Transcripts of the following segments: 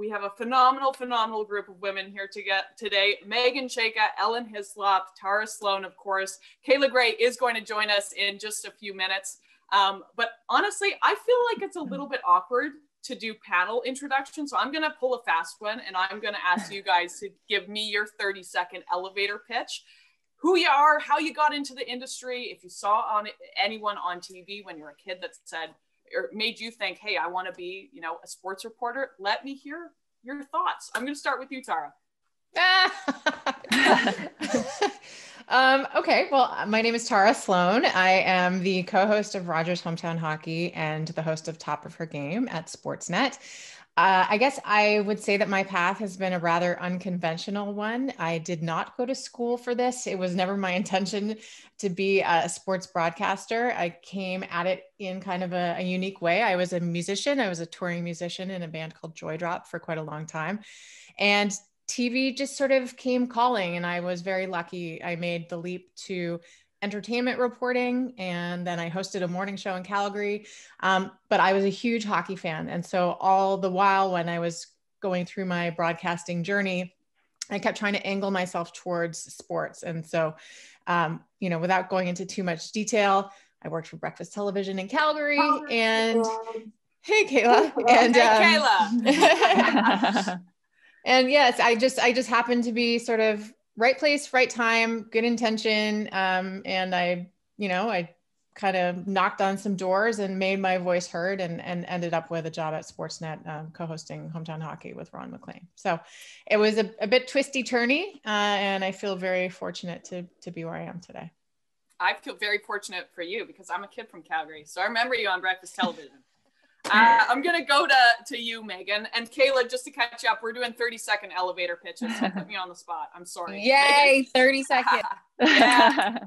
We have a phenomenal group of women here today. Meghan Chayka, Hyslop, Tara Slone, of course. Kayla Grey is going to join us in just a few minutes. But honestly, I feel like it's a little bit awkward to do panel introduction. So I'm going to pull a fast one, and I'm going to ask you guys to give me your 30-second elevator pitch. Who you are, how you got into the industry, if you saw anyone on TV when you were a kid that said, or made you think, hey, I want to be, a sports reporter. Let me hear your thoughts. I'm going to start with you, Tara. Okay, well, my name is Tara Sloan. I am the co-host of Rogers Hometown Hockey and the host of Top of Her Game at Sportsnet. I guess I would say that my path has been a rather unconventional one. I did not go to school for this. It was never my intention to be a sports broadcaster. I came at it in kind of a unique way. I was a musician. I was a touring musician in a band called Joy Drop for quite a long time. And TV just sort of came calling, and I was very lucky. I made the leap to entertainment reporting, and then I hosted a morning show in Calgary. But I was a huge hockey fan. And so all the while when I was going through my broadcasting journey, I kept trying to angle myself towards sports. And so, without going into too much detail, I worked for breakfast television in Calgary, and hey, Kayla. And hey, Kayla. And yes, I just happened to be sort of right place, right time, good intention. And I kind of knocked on some doors and made my voice heard, and ended up with a job at Sportsnet, co-hosting Hometown Hockey with Ron McLean. So it was a bit twisty turny, and I feel very fortunate to be where I am today. I feel very fortunate for you because I'm a kid from Calgary. So I remember you on breakfast television. I'm going to go to you, Meghan. And Kayla, just to catch you up, we're doing 30-second elevator pitches. So put me on the spot. I'm sorry. Yay, 30 seconds. Yeah.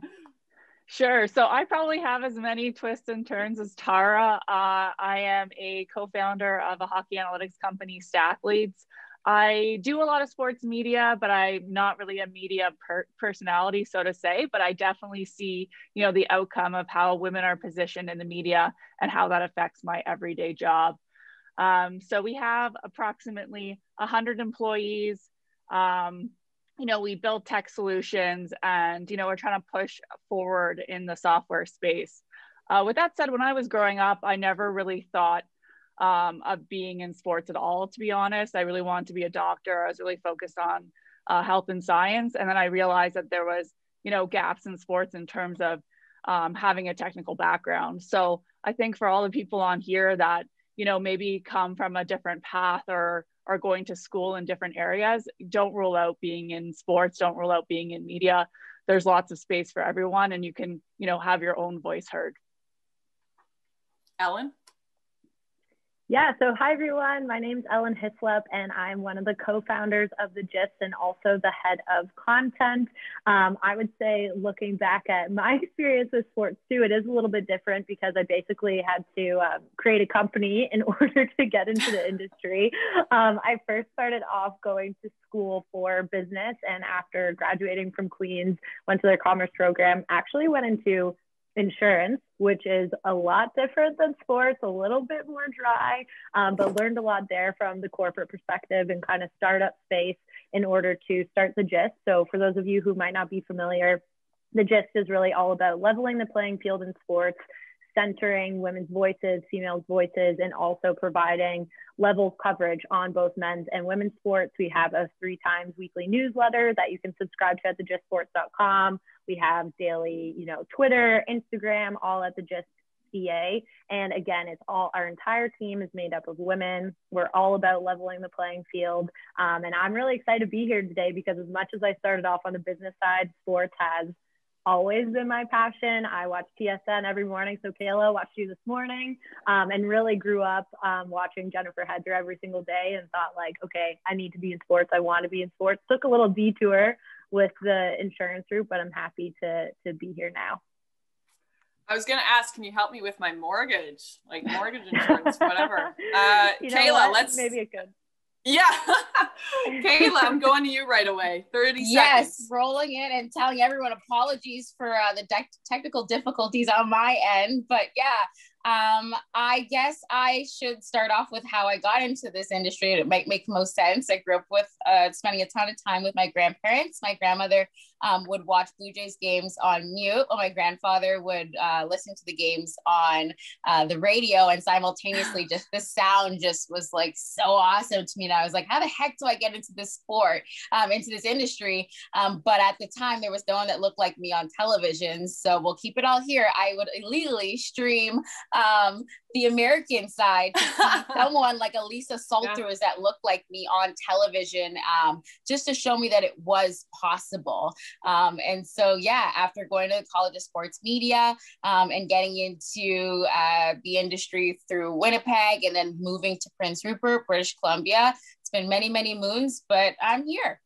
Sure. So I probably have as many twists and turns as Tara. I am a co-founder of a hockey analytics company, Stathletes. I do a lot of sports media, but I'm not really a media personality, so to say, but I definitely see, the outcome of how women are positioned in the media and how that affects my everyday job. So we have approximately 100 employees. We build tech solutions, and, we're trying to push forward in the software space. With that said, when I was growing up, I never really thought of being in sports at all, to be honest. I really wanted to be a doctor. I was really focused on health and science. And then I realized that there was, gaps in sports in terms of having a technical background. So I think for all the people on here that, maybe come from a different path or are going to school in different areas, don't rule out being in sports, don't rule out being in media. There's lots of space for everyone, and you can, have your own voice heard. Ellen? Yeah, so hi everyone, my name's Hyslop, and I'm one of the co-founders of The Gist and also the head of content. I would say, looking back at my experience with sports too, it is a little bit different because I basically had to create a company in order to get into the industry. I first started off going to school for business, and after graduating from Queen's, went to their commerce program, actually went into insurance, which is a lot different than sports, a little bit more dry, but learned a lot there from the corporate perspective and kind of startup space in order to start The Gist. So for those of you who might not be familiar, The Gist is really all about leveling the playing field in sports, centering women's voices, females' voices, and also providing level coverage on both men's and women's sports. We have a 3 times weekly newsletter that you can subscribe to at thegistsports.com. We have daily, Twitter, Instagram, all at The Gist CA. And again, our entire team is made up of women. We're all about leveling the playing field. And I'm really excited to be here today because as much as I started off on the business side, sports has always been my passion. I watch TSN every morning. So Kayla, watched you this morning, and really grew up watching Jennifer Hedger every single day and thought like, okay, I need to be in sports. I want to be in sports. Took a little detour with the insurance group, but I'm happy to be here now. I was going to ask, can you help me with my mortgage, like mortgage insurance, whatever? Kayla, maybe it could. Yeah. Kayla, I'm going to you right away. 30 seconds. Yes, rolling in and telling everyone apologies for the technical difficulties on my end. But yeah, I guess I should start off with how I got into this industry. It might make most sense. I grew up with spending a ton of time with my grandparents. My grandmother would watch Blue Jays games on mute, while my grandfather would listen to the games on the radio, and simultaneously just the sound just was like so awesome to me. And I was like, how the heck do I get into this sport, into this industry? But at the time, there was no one that looked like me on television. So we'll keep it all here. I would illegally stream the American side to see someone like Elisa Salters that looked like me on television, just to show me that it was possible. And so, yeah, after going to the College of Sports Media and getting into the industry through Winnipeg and then moving to Prince Rupert, British Columbia, it's been many, many moons, but I'm here.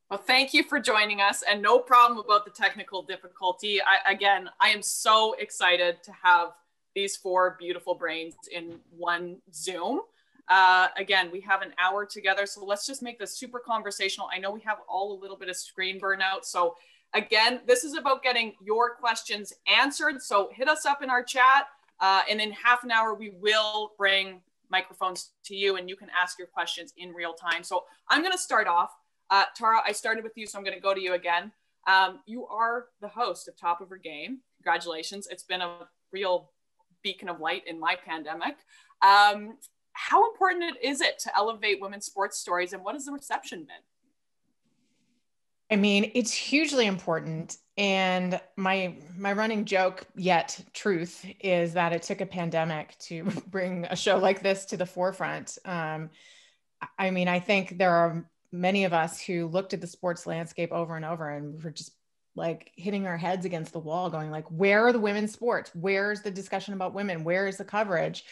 Well, thank you for joining us, and no problem about the technical difficulty. I am so excited to have these four beautiful brains in one Zoom. Again, we have an hour together, so let's just make this super conversational. I know we have all a little bit of screen burnout. So again, this is about getting your questions answered. So hit us up in our chat, and in half an hour, we will bring microphones to you and you can ask your questions in real time. So I'm gonna start off. Tara, I started with you, so I'm gonna go to you again. You are the host of Top of Her Game. Congratulations. It's been a real beacon of light in my pandemic. How important is it to elevate women's sports stories, and what has the reception been? I mean, it's hugely important. And my running joke, yet truth, is that it took a pandemic to bring a show like this to the forefront. I mean, I think there are many of us who looked at the sports landscape over and over and were just like hitting our heads against the wall going like, where are the women's sports? Where's the discussion about women? Where is the coverage?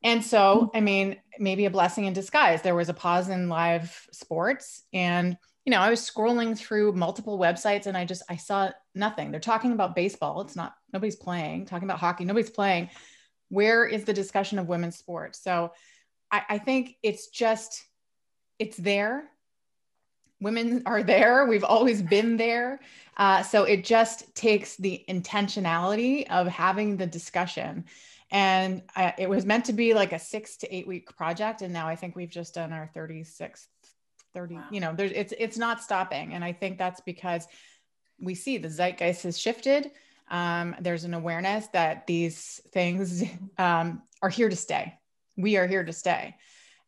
And so, I mean, maybe a blessing in disguise. There was a pause in live sports, and, you know, I was scrolling through multiple websites and I saw nothing. They're talking about baseball. It's not, nobody's playing. Talking about hockey, nobody's playing. Where is the discussion of women's sports? So I think it's there. Women are there. We've always been there. So it just takes the intentionality of having the discussion. And it was meant to be like a 6 to 8 week project. And now I think we've just done our 36th, Wow. you know, it's not stopping. And I think that's because we see the zeitgeist has shifted. There's an awareness that these things are here to stay. We are here to stay.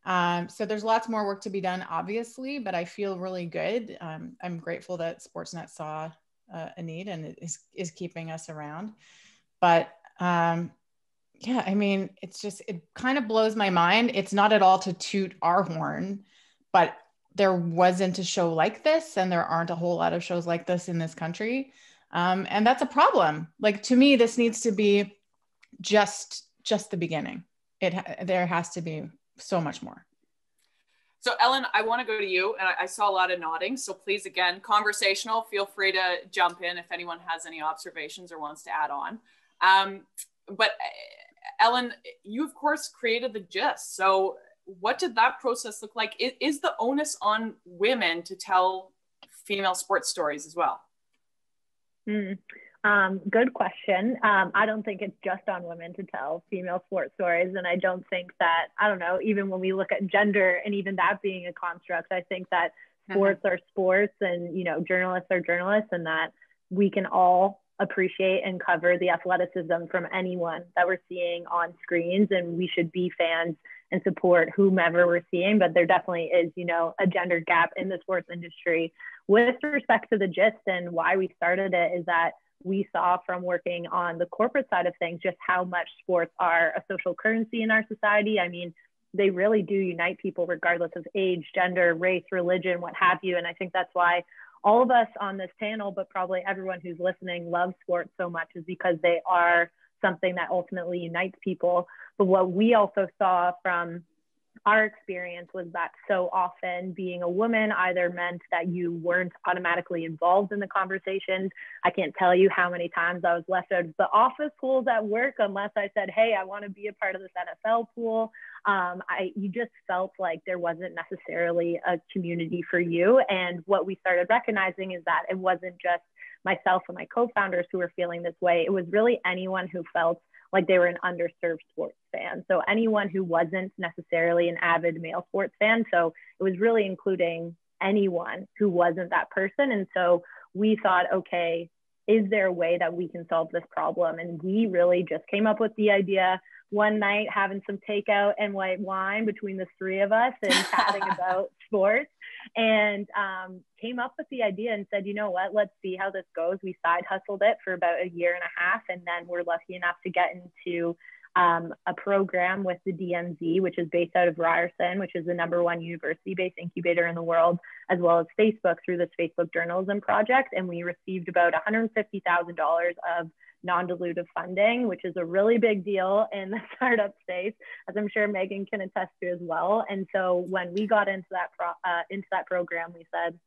So there's lots more work to be done, obviously, but I feel really good. I'm grateful that Sportsnet saw a need and is keeping us around. But yeah, I mean, it kind of blows my mind. It's not at all to toot our horn, but there wasn't a show like this, and there aren't a whole lot of shows like this in this country. And that's a problem. Like, to me, this needs to be just the beginning. There has to be so much more. So Ellen, I want to go to you, and I saw a lot of nodding. So please, again, conversational, feel free to jump in if anyone has any observations or wants to add on. But Ellen, you of course created the Gist. So what did that process look like? Is the onus on women to tell female sports stories as well? Good question. I don't think it's just on women to tell female sports stories. And I don't think that, I don't know, even when we look at gender and even that being a construct, I think that sports are sports, and, you know, journalists are journalists, and that we can all appreciate and cover the athleticism from anyone that we're seeing on screens. And we should be fans and support whomever we're seeing. But there definitely is, you know, a gender gap in the sports industry. With respect to the Gist, and why we started it, is that we saw from working on the corporate side of things just how much sports are a social currency in our society. I mean, they really do unite people regardless of age, gender, race, religion, what have you. And I think that's why all of us on this panel, but probably everyone who's listening, loves sports so much, is because they are something that ultimately unites people. But what we also saw from our experience was that so often being a woman either meant that you weren't automatically involved in the conversations. I can't tell you how many times I was left out of the office pools at work unless I said, hey, I want to be a part of this NFL pool. You just felt like there wasn't necessarily a community for you. And what we started recognizing is that it wasn't just myself and my co-founders who were feeling this way. It was really anyone who felt like they were an underserved sports fan. So anyone who wasn't necessarily an avid male sports fan. So it was really including anyone who wasn't that person. And so we thought, okay, is there a way that we can solve this problem? And we really just came up with the idea one night, having some takeout and white wine between the three of us and chatting about sports, and came up with the idea and said, you know what, let's see how this goes. We side hustled it for about a year and a half, and then we're lucky enough to get into a program with the DMZ, which is based out of Ryerson, which is the #1 university-based incubator in the world, as well as Facebook through this Facebook journalism project. And we received about $150,000 of non-dilutive funding, which is a really big deal in the startup space, as I'm sure Meghan can attest to as well. And so when we got into that program, we said,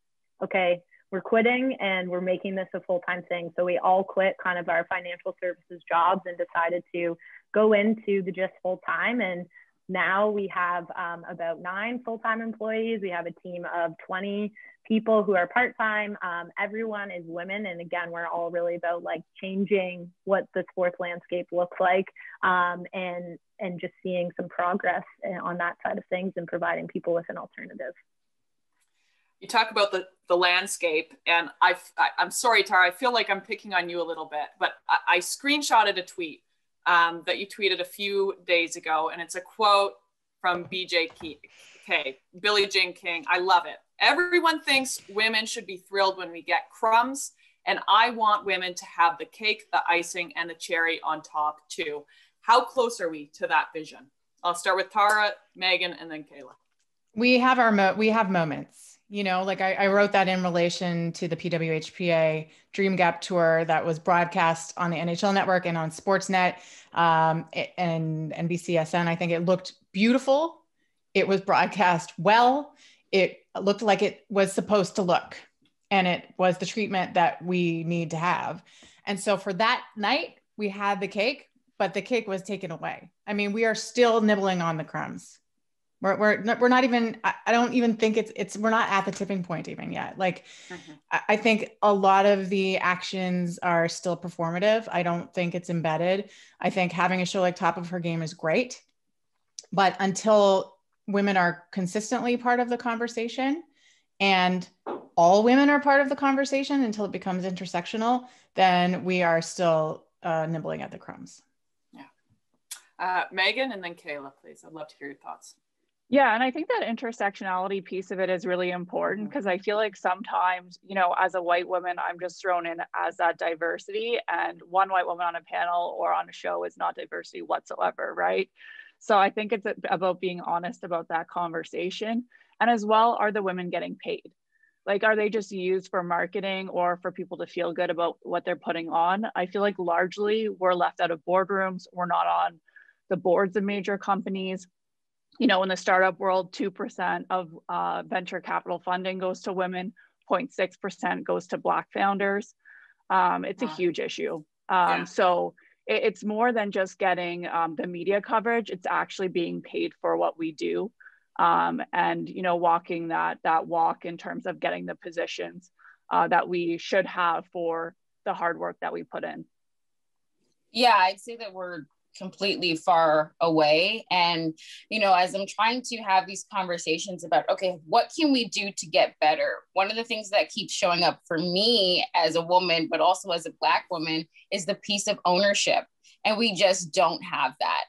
okay, we're quitting and we're making this a full-time thing. So we all quit kind of our financial services jobs and decided to go into the GIST full-time. And now we have about 9 full-time employees. We have a team of 20 people who are part-time. Everyone is women. And again, we're all really about like changing what the sports landscape looks like, and just seeing some progress on that side of things and providing people with an alternative. You talk about the landscape, and I'm sorry, Tara, I feel like I'm picking on you a little bit, but I screenshotted a tweet that you tweeted a few days ago, and it's a quote from BJK, Billie Jean King. I love it. Everyone thinks women should be thrilled when we get crumbs, and I want women to have the cake, the icing, and the cherry on top too. How close are we to that vision? I'll start with Tara, Meghan, and then Kayla. We have moments. You know, like I wrote that in relation to the PWHPA Dream Gap Tour that was broadcast on the NHL Network and on Sportsnet and NBCSN. I think it looked beautiful. It was broadcast well. It looked like it was supposed to look, and it was the treatment that we need to have. And so for that night, we had the cake, but the cake was taken away. I mean, we are still nibbling on the crumbs. We're not even, I don't even think we're not at the tipping point even yet. Like, I think a lot of the actions are still performative. I don't think it's embedded. I think having a show like Top of Her Game is great, but until women are consistently part of the conversation and all women are part of the conversation until it becomes intersectional, then we are still nibbling at the crumbs. Yeah. Meghan, and then Kayla, please. I'd love to hear your thoughts. Yeah, and I think that intersectionality piece of it is really important, because I feel like sometimes, you know, as a white woman, I'm just thrown in as that diversity, and one white woman on a panel or on a show is not diversity whatsoever, right? So I think it's about being honest about that conversation. And as well, are the women getting paid? Like, are they just used for marketing or for people to feel good about what they're putting on? I feel like largely we're left out of boardrooms. We're not on the boards of major companies. You know, in the startup world, 2% of venture capital funding goes to women, 0.6% goes to Black founders. It's a huge issue. So it's more than just getting the media coverage. It's actually being paid for what we do. And, you know, walking that walk in terms of getting the positions that we should have for the hard work that we put in. Yeah, I'd say that we're completely far away. And, you know, as I'm trying to have these conversations about, okay, what can we do to get better? One of the things that keeps showing up for me as a woman, but also as a Black woman, is the piece of ownership. And we just don't have that.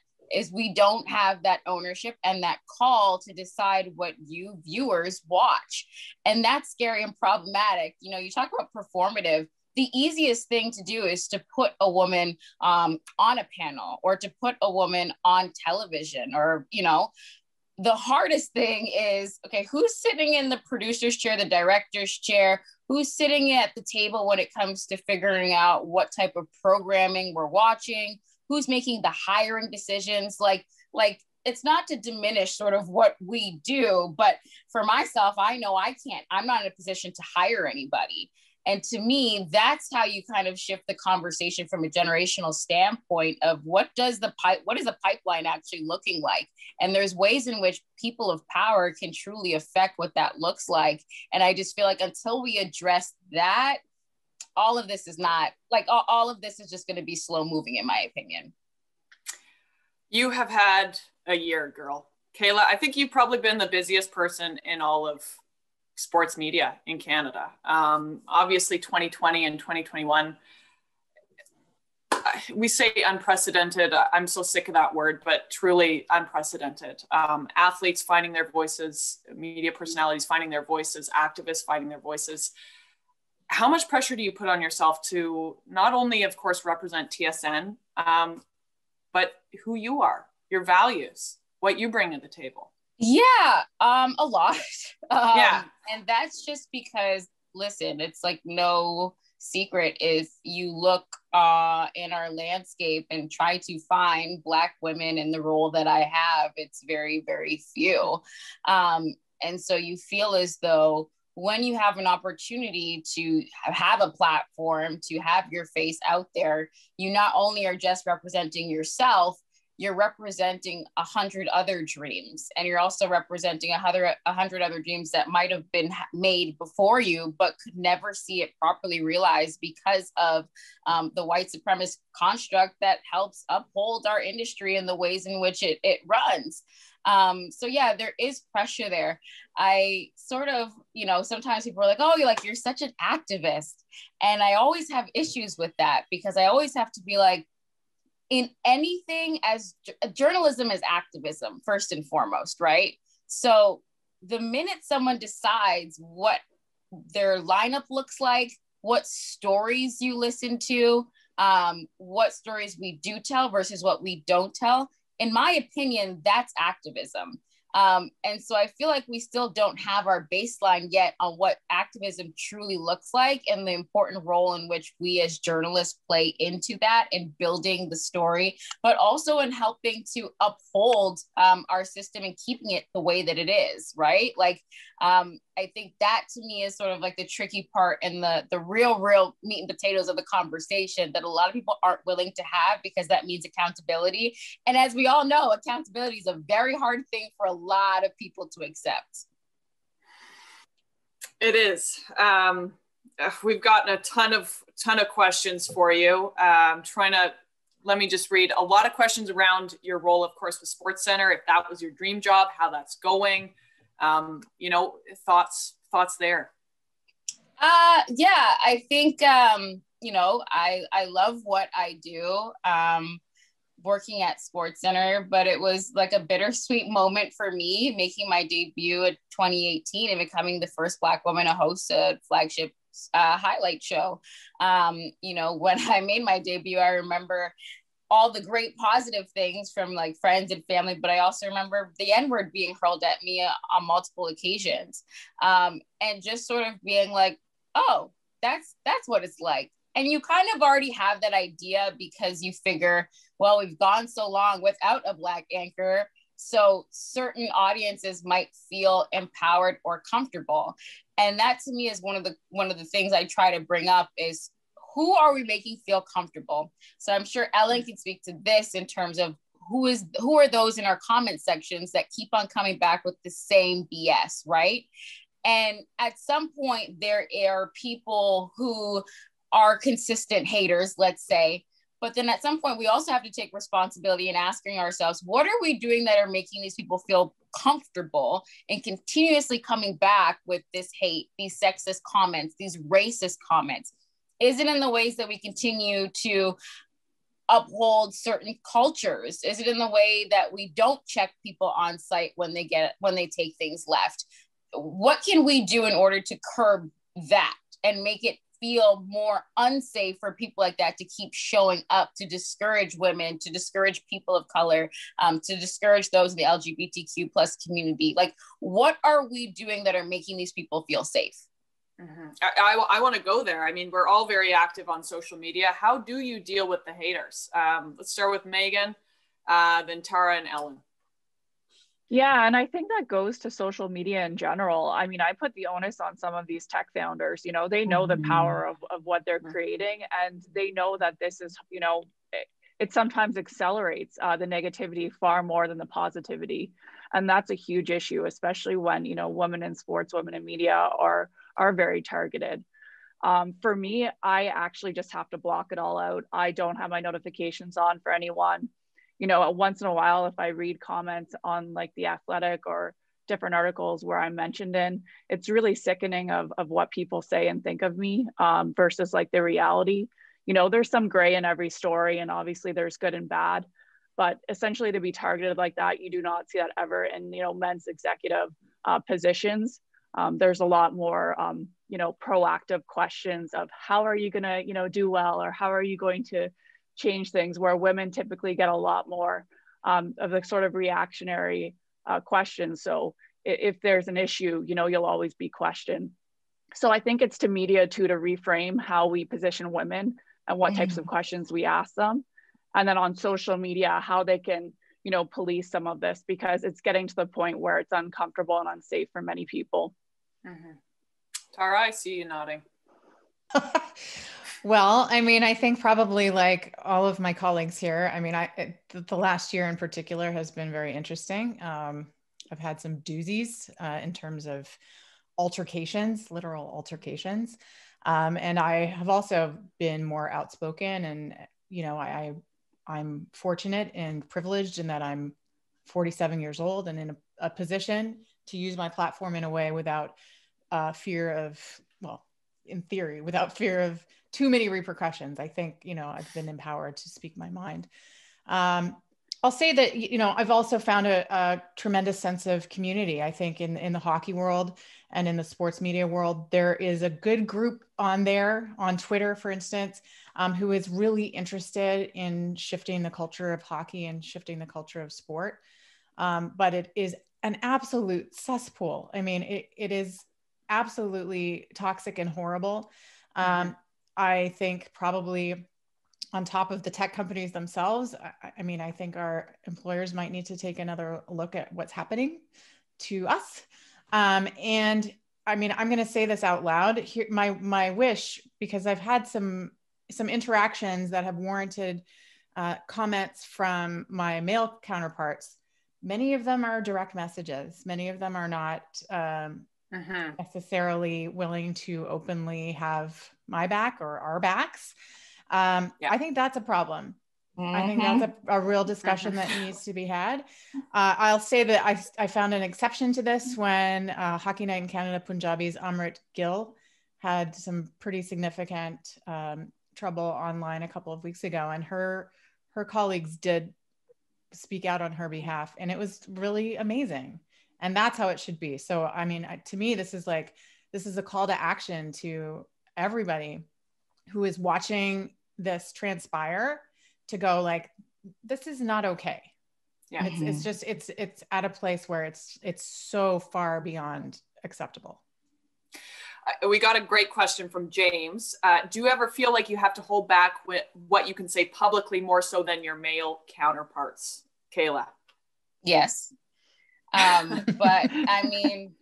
We don't have that ownership and that call to decide what you viewers watch. And that's scary and problematic. You know, you talk about performative. The easiest thing to do is to put a woman on a panel or to put a woman on television, or, you know, the hardest thing is, okay, who's sitting in the producer's chair, the director's chair, who's sitting at the table when it comes to figuring out what type of programming we're watching, who's making the hiring decisions. Like it's not to diminish sort of what we do, but for myself, I know I'm not in a position to hire anybody. And to me, that's how you kind of shift the conversation from a generational standpoint of what is the pipeline actually looking like? And there's ways in which people of power can truly affect what that looks like. And I just feel like until we address that, all of this is not like, all of this is just going to be slow moving, in my opinion. You have had a year, girl. Kayla, I think you've probably been the busiest person in all of sports media in Canada. Obviously 2020 and 2021, we say unprecedented. I'm so sick of that word, but truly unprecedented. Athletes finding their voices, media personalities finding their voices, activists finding their voices. How much pressure do you put on yourself to not only, of course, represent TSN, but who you are, your values, what you bring to the table? Yeah, a lot. Yeah. And that's just because, listen, it's like no secret if you look in our landscape and try to find Black women in the role that I have, it's very, very few. And so you feel as though when you have an opportunity to have a platform, to have your face out there, you not only are just representing yourself, you're representing 100 other dreams. And you're also representing 100 other dreams that might have been made before you, but could never see it properly realized because of the white supremacist construct that helps uphold our industry in the ways in which it runs. So yeah, there is pressure there. I sort of, sometimes people are like, oh, you're such an activist. And I always have issues with that because I always have to be like, in anything, as journalism is activism, first and foremost, right? So the minute someone decides what their lineup looks like, what stories you listen to, what stories we do tell versus what we don't tell, in my opinion, that's activism. And so I feel like we still don't have our baseline yet on what activism truly looks like and the important role in which we as journalists play into that in building the story, but also in helping to uphold our system and keeping it the way that it is, right? Like, I think that to me is sort of like the tricky part and the real meat and potatoes of the conversation that a lot of people aren't willing to have because that means accountability. And as we all know, accountability is a very hard thing for a lot of people to accept. It is. We've gotten a ton of questions for you. Let me just read a lot of questions around your role, of course, with SportsCenter, if that was your dream job, how that's going. Thoughts there. Yeah, I think, I love what I do. Working at SportsCenter, but it was like a bittersweet moment for me making my debut in 2018 and becoming the first Black woman to host a flagship highlight show. When I made my debut, I remember all the great positive things from like friends and family, but I also remember the N-word being hurled at me on multiple occasions. And just sort of being like, oh, that's what it's like. And you kind of already have that idea because you figure, well, we've gone so long without a Black anchor, so certain audiences might feel empowered or comfortable. And that to me is one of the things I try to bring up is who are we making feel comfortable? So I'm sure Ellen can speak to this in terms of who are those in our comment sections that keep on coming back with the same BS, right? And at some point, there are people who are consistent haters, let's say. But then at some point, we also have to take responsibility in asking ourselves, what are we doing that are making these people feel comfortable and continuously coming back with this hate, these sexist comments, these racist comments? Is it in the ways that we continue to uphold certain cultures? Is it in the way that we don't check people on site when they take things left? What can we do in order to curb that and make it feel more unsafe for people like that to keep showing up, to discourage women, to discourage people of color, to discourage those in the LGBTQ plus community? Like, what are we doing that are making these people feel safe? Mm-hmm. I want to go there. I mean, we're all very active on social media. How do you deal with the haters? Let's start with Meghan, then Tara and Ellen. Yeah, and I think that goes to social media in general. I mean, I put the onus on some of these tech founders. They know the power of what they're creating, and they know that this is, it sometimes accelerates the negativity far more than the positivity. And that's a huge issue, especially when, women in sports, women in media are very targeted. For me, I actually just have to block it all out. I don't have my notifications on for anyone. you know, once in a while, if I read comments on like The Athletic or different articles where I'm mentioned in, it's really sickening of what people say and think of me versus like the reality. You know, there's some gray in every story, and obviously there's good and bad, but essentially to be targeted like that, you do not see that ever in, you know, men's executive positions. There's a lot more, you know, proactive questions of how are you going to, you know, do well, or how are you going to change things, where women typically get a lot more of the sort of reactionary questions. So if there's an issue, you know, you'll always be questioned. So I think it's to media too, to reframe how we position women and what types of questions we ask them. And then on social media, how they can, you know, police some of this, because it's getting to the point where it's uncomfortable and unsafe for many people. Tara, I see you nodding. Well, I mean, I think probably like all of my colleagues here, I mean, the last year in particular has been very interesting. I've had some doozies in terms of altercations, literal altercations. And I have also been more outspoken, and, you know, I'm fortunate and privileged in that I'm 47 years old and in a position to use my platform in a way without fear of, well, in theory, without fear of too many repercussions. I think, you know, I've been empowered to speak my mind. I'll say that, you know, I've also found a tremendous sense of community. I think in the hockey world and in the sports media world, there is a good group on there, on Twitter, for instance, who is really interested in shifting the culture of hockey and shifting the culture of sport. But it is an absolute cesspool. I mean, it is absolutely toxic and horrible. I think probably on top of the tech companies themselves, I mean, I think our employers might need to take another look at what's happening to us. And I mean, I'm going to say this out loud here, my wish, because I've had some interactions that have warranted comments from my male counterparts. Many of them are direct messages. Many of them are not necessarily willing to openly have my back or our backs. I think that's a problem. I think that's a real discussion that needs to be had. I'll say that I found an exception to this when Hockey Night in Canada Punjabi's Amrit Gill had some pretty significant trouble online a couple of weeks ago, and her colleagues did speak out on her behalf, and it was really amazing. And that's how it should be. So, I mean, to me, this is a call to action to everybody who is watching this transpire to go like, this is not okay. Yeah. It's at a place where it's so far beyond acceptable. We got a great question from James. Do you ever feel like you have to hold back with what you can say publicly more so than your male counterparts? Kayla? Yes. But I mean,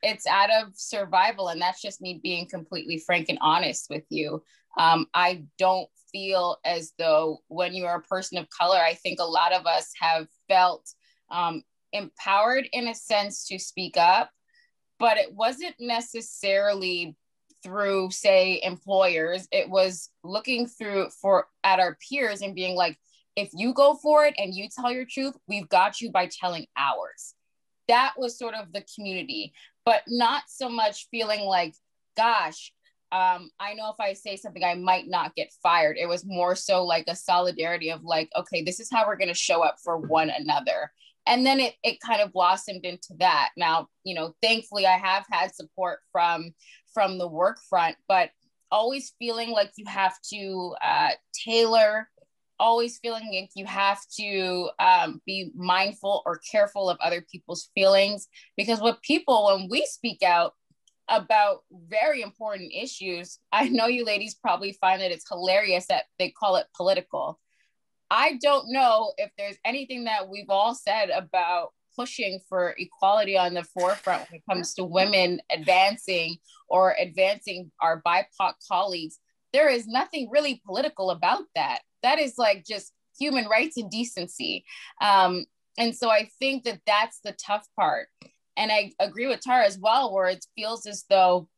it's out of survival, and that's just me being completely frank and honest with you. I don't feel as though when you are a person of color, I think a lot of us have felt empowered in a sense to speak up, but it wasn't necessarily through, say, employers. It was looking at our peers and being like, if you go for it and you tell your truth, we've got you by telling ours. That was sort of the community, but not so much feeling like, gosh, I know if I say something, I might not get fired. It was more so like a solidarity of like, okay, this is how we're going to show up for one another. And then it kind of blossomed into that. Now, you know, thankfully I have had support from the work front, but always feeling like you have to tailor, always feeling like you have to be mindful or careful of other people's feelings, because when we speak out about very important issues, I know you ladies probably find that it's hilarious that they call it political. I don't know if there's anything that we've all said about pushing for equality on the forefront when it comes to women advancing or advancing our BIPOC colleagues. There is nothing really political about that. That is like just human rights and decency. And so I think that that's the tough part. And I agree with Tara as well, where it feels as though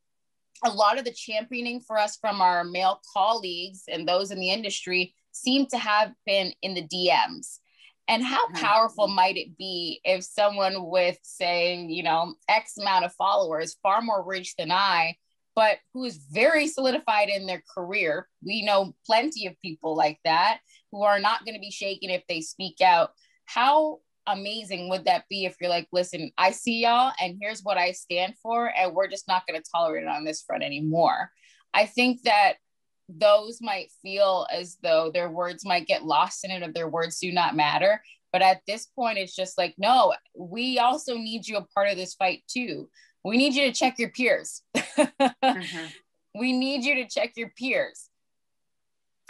a lot of the championing for us from our male colleagues and those in the industry seem to have been in the DMs. And how powerful might it be if someone with, say, you know, X amount of followers, far more reach than I, but who is very solidified in their career? We know plenty of people like that who are not going to be shaken if they speak out. How amazing would that be if you're like, listen, I see y'all and here's what I stand for, and we're just not going to tolerate it on this front anymore. I think that those might feel as though their words might get lost in it, or their words do not matter. But at this point, it's just like, no, we also need you a part of this fight too. We need you to check your peers. We need you to check your peers.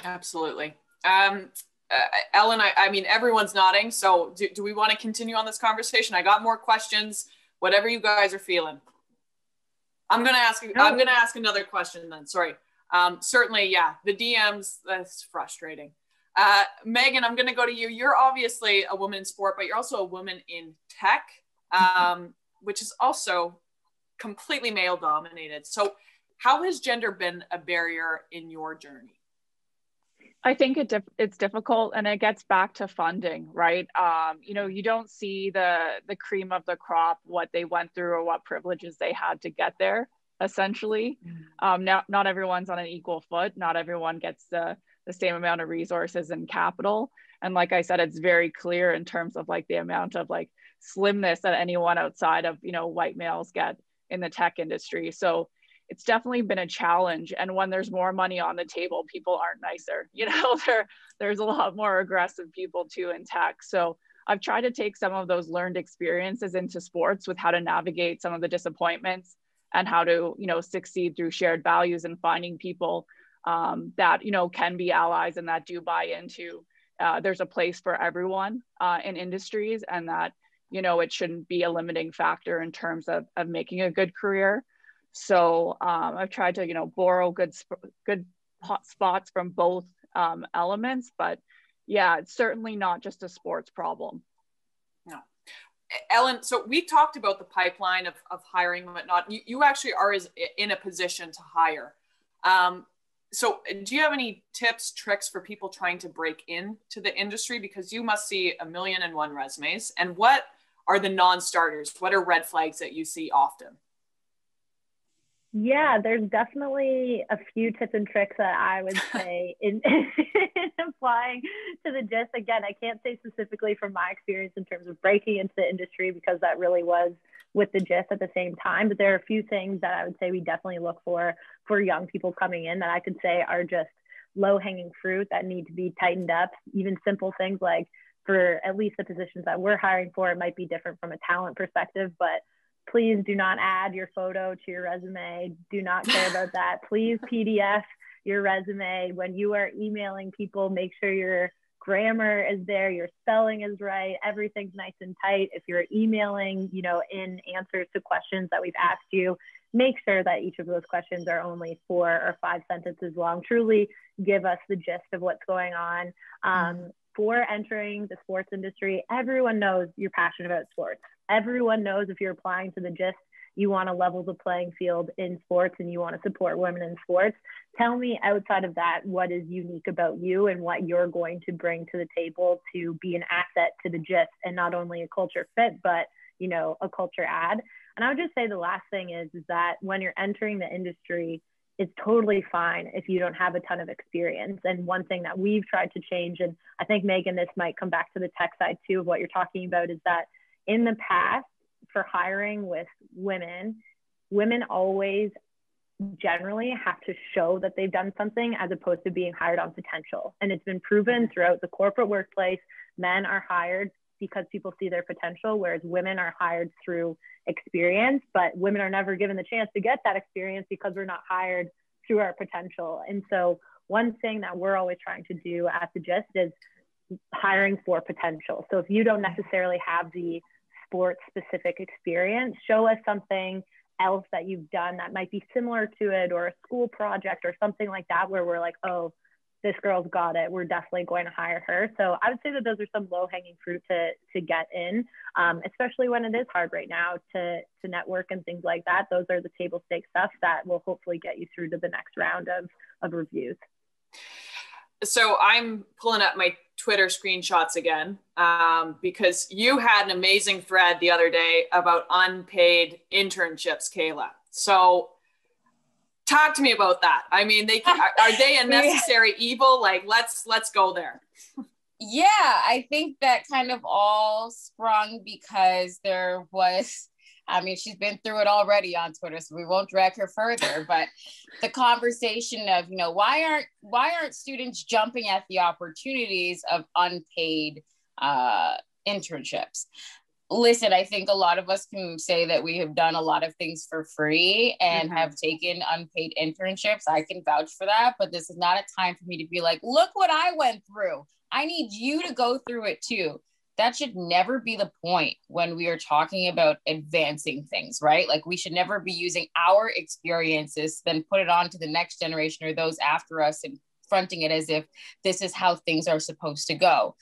Absolutely. Ellen, I mean, everyone's nodding. So do we want to continue on this conversation? I got more questions, whatever you guys are feeling. I'm going to ask another question then. Sorry. Certainly, yeah, the DMs, that's frustrating. Meghan, I'm going to go to you. You're obviously a woman in sport, but you're also a woman in tech, which is also completely male dominated. So how has gender been a barrier in your journey? I think it's difficult, and it gets back to funding, right? You know, you don't see the cream of the crop, what they went through or what privileges they had to get there, essentially. Not everyone's on an equal foot. Not everyone gets the same amount of resources and capital. And like I said, it's very clear in terms of like the amount of like slimness that anyone outside of, you know, white males get in the tech industry. So it's definitely been a challenge. And when there's more money on the table, people aren't nicer. You know, there's a lot more aggressive people too in tech. So I've tried to take some of those learned experiences into sports with how to navigate some of the disappointments and how to, you know, succeed through shared values and finding people that, you know, can be allies and that do buy into there's a place for everyone in industries, and that, you know, it shouldn't be a limiting factor in terms of making a good career. So I've tried to, you know, borrow good hot spots from both elements, but yeah, it's certainly not just a sports problem. No. Ellen, so we talked about the pipeline of hiring and whatnot. You actually are in a position to hire. So do you have any tips, tricks for people trying to break into the industry? Because you must see 1,000,001 resumes. And what are the non-starters? What are red flags that you see often? Yeah, there's definitely a few tips and tricks that I would say in applying to the GIST. Again, I can't say specifically from my experience in terms of breaking into the industry, because that really was with the GIST at the same time. But there are a few things that I would say we definitely look for young people coming in that I could say are just low-hanging fruit that need to be tightened up. Even simple things like, for at least the positions that we're hiring for, it might be different from a talent perspective, but please do not add your photo to your resume. Do not care about that. Please PDF your resume. When you are emailing people, make sure your grammar is there, your spelling is right, everything's nice and tight. If you're emailing, you know, in answers to questions that we've asked you, make sure that each of those questions are only 4 or 5 sentences long. Truly give us the gist of what's going on. For entering the sports industry, everyone knows you're passionate about sports. Everyone knows if you're applying to the GIST, you want to level the playing field in sports and you want to support women in sports. Tell me outside of that, what is unique about you and what you're going to bring to the table to be an asset to the GIST, and not only a culture fit, but, you know, a culture add. And I would just say the last thing is that when you're entering the industry, it's totally fine if you don't have a ton of experience. And one thing that we've tried to change, and I think, Meghan, this might come back to the tech side too of what you're talking about, is that in the past, for hiring with women always generally have to show that they've done something as opposed to being hired on potential. And it's been proven throughout the corporate workplace, men are hired because people see their potential, whereas women are hired through experience, but women are never given the chance to get that experience because we're not hired through our potential. And so one thing that we're always trying to do at the GIST is hiring for potential. So if you don't necessarily have the sports specific experience, show us something else that you've done that might be similar to it, or a school project or something like that, where we're like, oh, this girl's got it, we're definitely going to hire her. So I would say that those are some low-hanging fruit to get in, especially when it is hard right now to network and things like that. Those are the table stakes stuff that will hopefully get you through to the next round of reviews. So I'm pulling up my Twitter screenshots again, because you had an amazing thread the other day about unpaid internships, Kayla. So talk to me about that. I mean, are they a necessary evil? Like, let's go there. Yeah, I think that kind of all sprung because there was, I mean, she's been through it already on Twitter, so we won't drag her further, but the conversation of, you know, why aren't students jumping at the opportunities of unpaid internships? Listen, I think a lot of us can say that we have done a lot of things for free and have taken unpaid internships. I can vouch for that, but this is not a time for me to be like, look what I went through. I need you to go through it too. That should never be the point when we are talking about advancing things, right? Like, we should never be using our experiences, then put it on to the next generation or those after us and fronting it as if this is how things are supposed to go,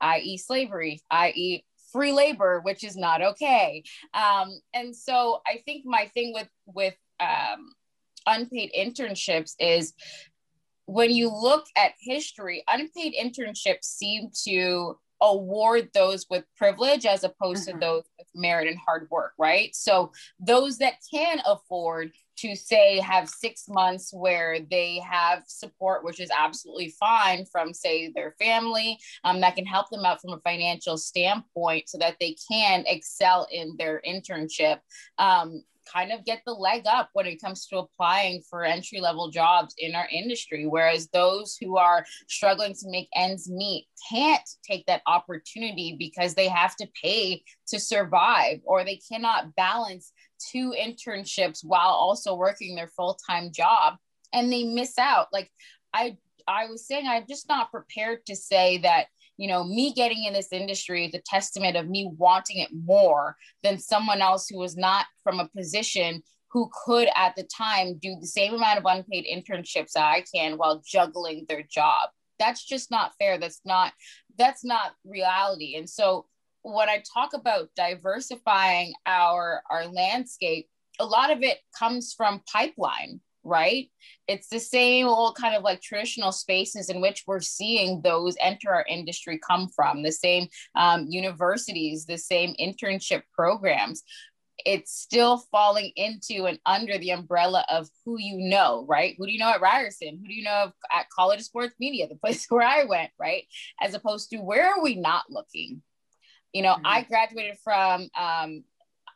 i.e. slavery, i.e. free labor, which is not okay. And so I think my thing with unpaid internships is, when you look at history, unpaid internships seem to award those with privilege as opposed to those with merit and hard work, right? So those that can afford to, say, have 6 months where they have support, which is absolutely fine, from, say, their family, that can help them out from a financial standpoint so that they can excel in their internship, kind of get the leg up when it comes to applying for entry-level jobs in our industry. Whereas those who are struggling to make ends meet can't take that opportunity because they have to pay to survive, or they cannot balance 2 internships while also working their full-time job, and they miss out. Like I was saying, I'm just not prepared to say that, you know, me getting in this industry is a testament of me wanting it more than someone else who was not from a position who could at the time do the same amount of unpaid internships that I can while juggling their job. That's just not fair. That's not reality. And so when I talk about diversifying our landscape, a lot of it comes from pipeline, right? It's the same old kind of like traditional spaces in which we're seeing those enter our industry come from, the same universities, the same internship programs. It's still falling into and under the umbrella of who you know, right? Who do you know at Ryerson? Who do you know at College of Sports Media, the place where I went, right? As opposed to, where are we not looking? You know, I graduated from an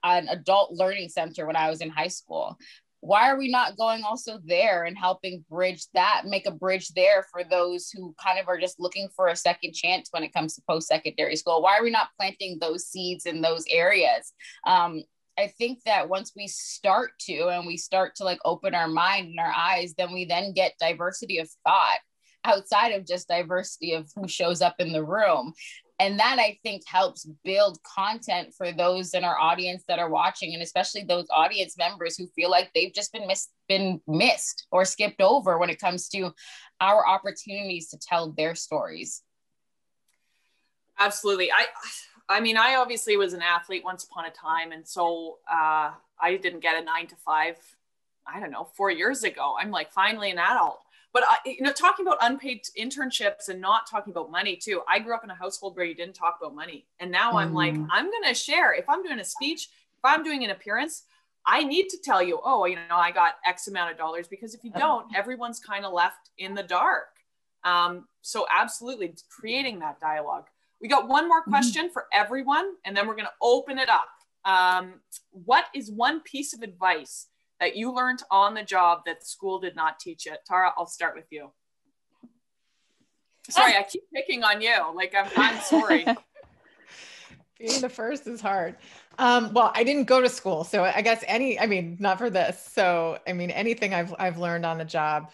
adult learning center when I was in high school. Why are we not going also there and helping bridge that, make a bridge there for those who kind of are just looking for a second chance when it comes to post-secondary school? Why are we not planting those seeds in those areas? I think that once we start to like open our mind and our eyes, then we then get diversity of thought outside of just diversity of who shows up in the room. And that, I think, helps build content for those in our audience that are watching, and especially those audience members who feel like they've just been missed or skipped over when it comes to our opportunities to tell their stories. Absolutely. I mean, I obviously was an athlete once upon a time. And so I didn't get a 9 to 5, I don't know, 4 years ago. I'm like finally an adult. But, you know, talking about unpaid internships and not talking about money too. I grew up in a household where you didn't talk about money. And now I'm like, I'm going to share. If I'm doing a speech, if I'm doing an appearance, I need to tell you, oh, you know, I got X amount of dollars, because if you don't, everyone's kind of left in the dark. So absolutely creating that dialogue. We got one more question for everyone, and then we're going to open it up. What is one piece of advice that you learned on the job that school did not teach it? Tara, I'll start with you. Sorry, I keep picking on you. Like, I'm sorry. Being the first is hard. Well, I didn't go to school, so I guess not for this. So, I mean, anything I've learned on the job.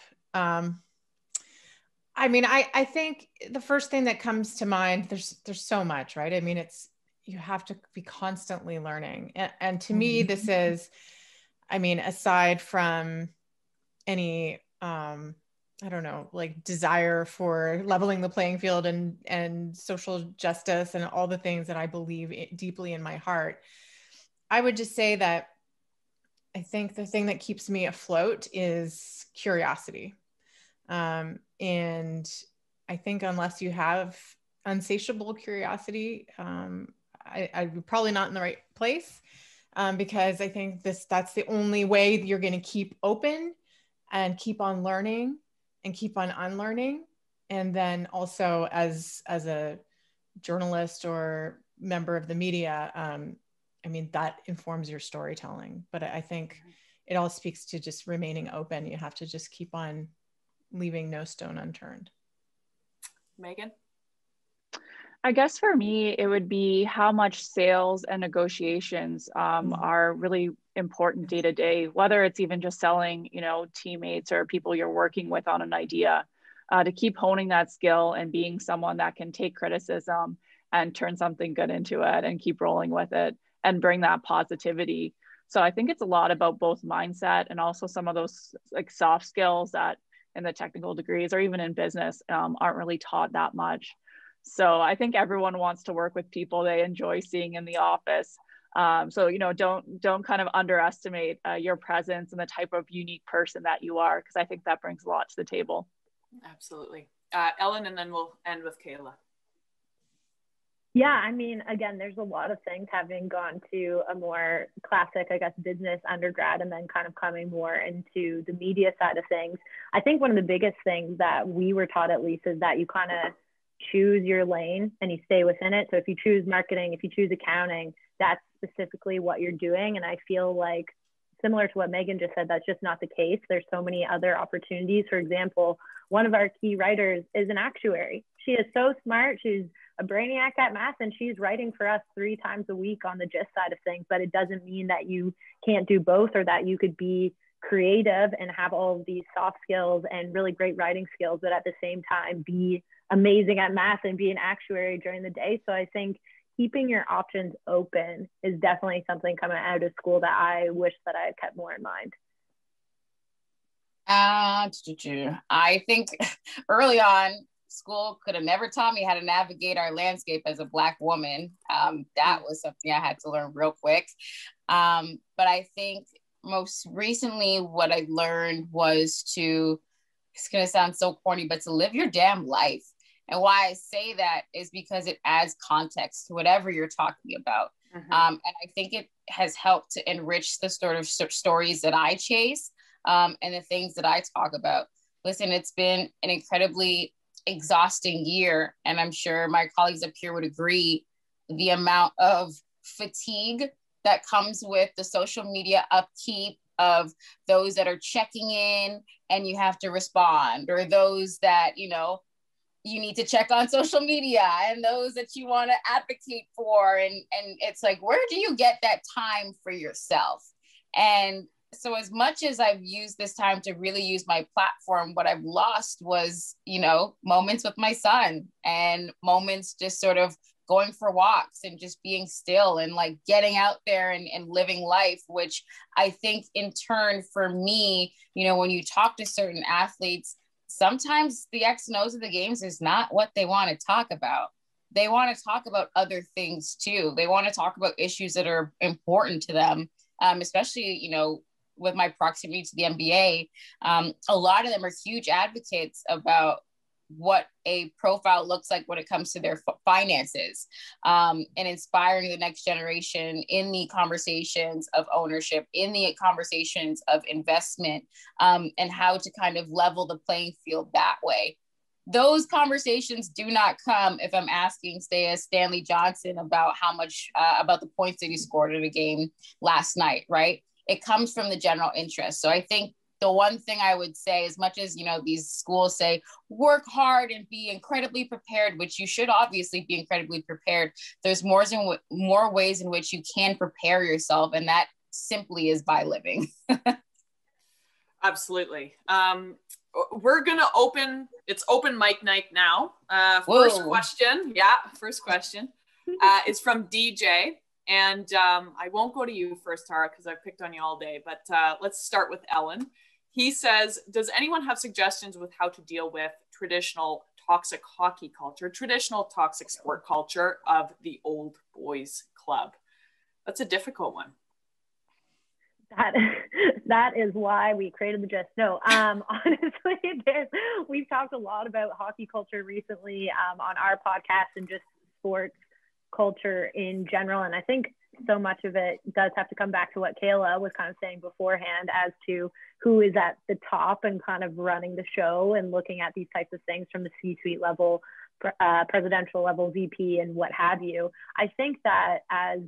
I mean, I think the first thing that comes to mind, there's so much, right? I mean, you have to be constantly learning. And to me, this is, I mean, aside from any, I don't know, like desire for leveling the playing field and social justice and all the things that I believe deeply in my heart, I would just say that I think the thing that keeps me afloat is curiosity. And I think unless you have insatiable curiosity, I'm probably not in the right place, because I think that's the only way that you're going to keep open and keep on learning and keep on unlearning. And then also as a journalist or member of the media, I mean, that informs your storytelling. But I think it all speaks to just remaining open. You have to just keep on leaving no stone unturned. Meghan? I guess for me, it would be how much sales and negotiations are really important day to day, whether it's even just selling, teammates or people you're working with on an idea, to keep honing that skill and being someone that can take criticism and turn something good into it and keep rolling with it and bring that positivity. So I think it's a lot about both mindset and also some of those like soft skills that in the technical degrees or even in business aren't really taught that much. So I think everyone wants to work with people they enjoy seeing in the office. So, don't kind of underestimate your presence and the type of unique person that you are, because I think that brings a lot to the table. Absolutely. Ellen, and then we'll end with Kayla. Yeah, I mean, again, there's a lot of things having gone to a more classic, I guess, business undergrad and then kind of coming more into the media side of things. I think one of the biggest things that we were taught, at least, is that you kind of choose your lane and you stay within it. So if you choose marketing, if you choose accounting, that's specifically what you're doing. And I feel like similar to what Meghan just said, that's just not the case. There's so many other opportunities. For example, one of our key writers is an actuary. She is so smart. She's a brainiac at math, and she's writing for us 3 times a week on the gist side of things. But it doesn't mean that you can't do both, or that you could be creative and have all of these soft skills and really great writing skills, but at the same time be amazing at math and be an actuary during the day. So I think keeping your options open is definitely something coming out of school that I wish that I had kept more in mind. I think early on, school could have never taught me how to navigate our landscape as a Black woman. That was something I had to learn real quick. But I think most recently what I learned was it's going to sound so corny, but to live your damn life. And why I say that is because it adds context to whatever you're talking about. And I think it has helped to enrich the sort of stories that I chase, and the things that I talk about. Listen, it's been an incredibly exhausting year, and I'm sure my colleagues up here would agree, the amount of fatigue that comes with the social media upkeep of those that are checking in and you have to respond, or those that, you need to check on social media, and those that you want to advocate for. And it's like, where do you get that time for yourself? And so as much as I've used this time to really use my platform, what I've lost was, moments with my son, and moments just sort of going for walks and just being still and like getting out there and living life, which I think in turn for me, when you talk to certain athletes, sometimes the X and O's of the games is not what they want to talk about. They want to talk about other things too. They want to talk about issues that are important to them, especially, with my proximity to the NBA. A lot of them are huge advocates about what a profile looks like when it comes to their finances, and inspiring the next generation in the conversations of ownership, in the conversations of investment, and how to kind of level the playing field that way. Those conversations do not come if I'm asking, say, as Stanley Johnson about how much, about the points that he scored in a game last night, right? It comes from the general interest. So I think the one thing I would say, as much as, these schools say, work hard and be incredibly prepared, which you should obviously be incredibly prepared, there's more ways in which you can prepare yourself. And that simply is by living. Absolutely. We're going to it's open mic night now. First question is from DJ. And I won't go to you first, Tara, because I've picked on you all day, but let's start with Ellen. He says, does anyone have suggestions with how to deal with traditional toxic hockey culture, traditional toxic sport culture of the old boys club? That's a difficult one. that is why we created the Gist. No, honestly, we've talked a lot about hockey culture recently on our podcast and just sports culture in general. And I think so much of it does have to come back to what Kayla was kind of saying beforehand as to who is at the top and kind of running the show and looking at these types of things from the C-suite level, presidential level, VP, and what have you. I think that as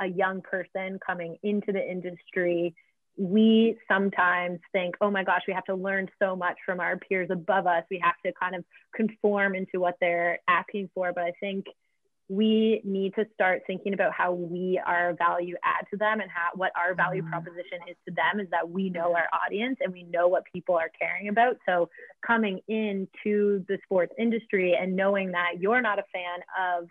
a young person coming into the industry, we sometimes think, oh my gosh, we have to learn so much from our peers above us. We have to kind of conform into what they're asking for. But I think we need to start thinking about how we are value add to them, and what our value proposition is to them is that we know our audience and we know what people are caring about. So coming into the sports industry and knowing that you're not a fan of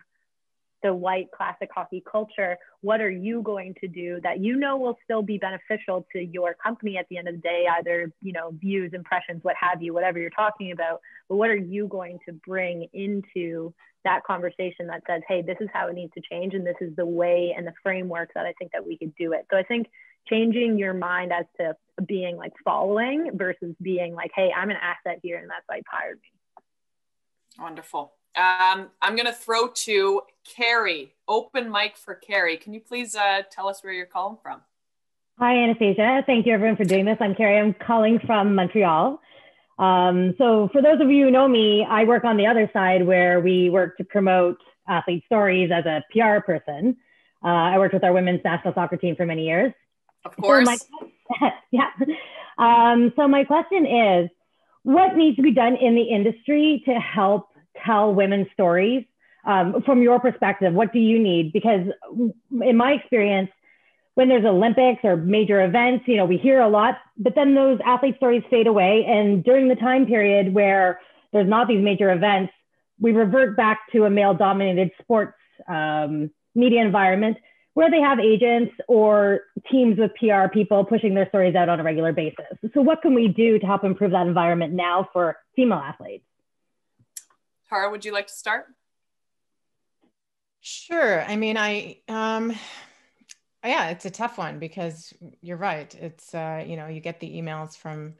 the white classic hockey culture, what are you going to do that you know will still be beneficial to your company at the end of the day, either, you know, views, impressions, what have you, whatever you're talking about, but what are you going to bring into that conversation that says, hey, this is how it needs to change, and this is the way and the framework that I think that we could do it. So I think changing your mind as to being like following versus being like, hey, I'm an asset here and that's why you hired me. Wonderful. I'm going to throw to Carrie. Open mic for Carrie. Can you please tell us where you're calling from? Hi, Anastasia. Thank you, everyone, for doing this. I'm Carrie. I'm calling from Montreal. So for those of you who know me, I work on the other side where we work to promote athlete stories as a PR person. I worked with our women's national soccer team for many years. Of course. So my question is, what needs to be done in the industry to help tell women's stories? From your perspective, what do you need? Because in my experience, when there's Olympics or major events, you know, we hear a lot, but then those athlete stories fade away. And during the time period where there's not these major events, we revert back to a male-dominated sports media environment where they have agents or teams with PR people pushing their stories out on a regular basis. So what can we do to help improve that environment now for female athletes? Tara, would you like to start? Sure. I mean, yeah, it's a tough one because you're right. It's, you know, you get the emails from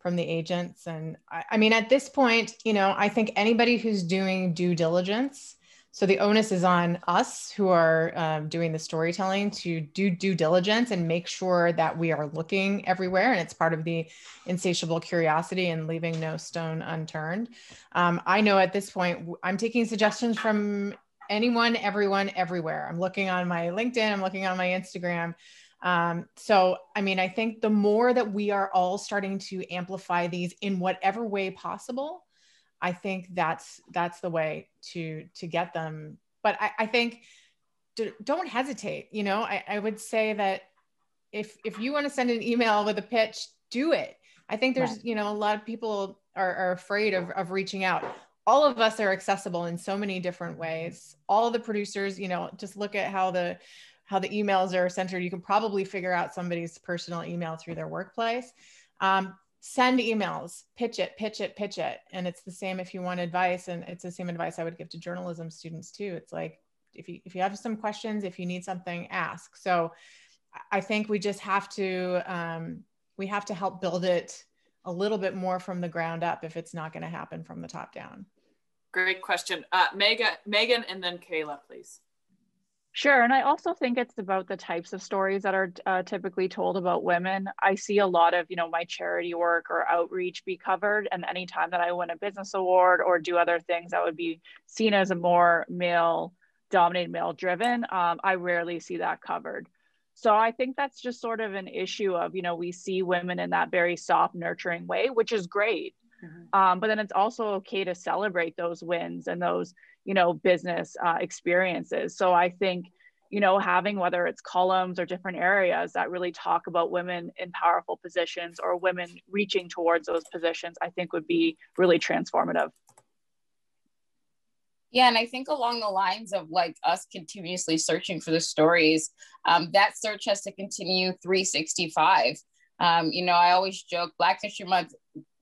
the agents. And I mean, at this point, you know, I think anybody who's doing due diligence, so the onus is on us who are doing the storytelling to do due diligence and make sure that we are looking everywhere. And it's part of the insatiable curiosity and leaving no stone unturned. I know at this point, I'm taking suggestions from anyone, everyone, everywhere. I'm looking on my LinkedIn, I'm looking on my Instagram. So, I mean, I think the more that we are all starting to amplify these in whatever way possible, I think that's the way to get them. But I think don't hesitate. You know, I would say that if you want to send an email with a pitch, do it. I think there's, you know, a lot of people are afraid of reaching out. All of us are accessible in so many different ways. All of the producers, you know, just look at how the emails are centered. You can probably figure out somebody's personal email through their workplace. Send emails, pitch it. And it's the same if you want advice. And it's the same advice I would give to journalism students too. It's like, if you have some questions, if you need something, ask. So I think we just have to help build it a little bit more from the ground up if it's not going to happen from the top down. Great question. Meghan and then Kayla, please. Sure. And I also think it's about the types of stories that are typically told about women. I see a lot of, you know, my charity work or outreach be covered. And anytime that I win a business award or do other things that would be seen as a more male-dominated, male-driven, I rarely see that covered. So I think that's just sort of an issue of, you know, we see women in that very soft, nurturing way, which is great. Mm-hmm. But then it's also okay to celebrate those wins and those, you know, business experiences. So I think, you know, having whether it's columns or different areas that really talk about women in powerful positions or women reaching towards those positions, I think would be really transformative. Yeah, and I think along the lines of like us continuously searching for the stories, that search has to continue 365. You know, I always joke, Black History Month,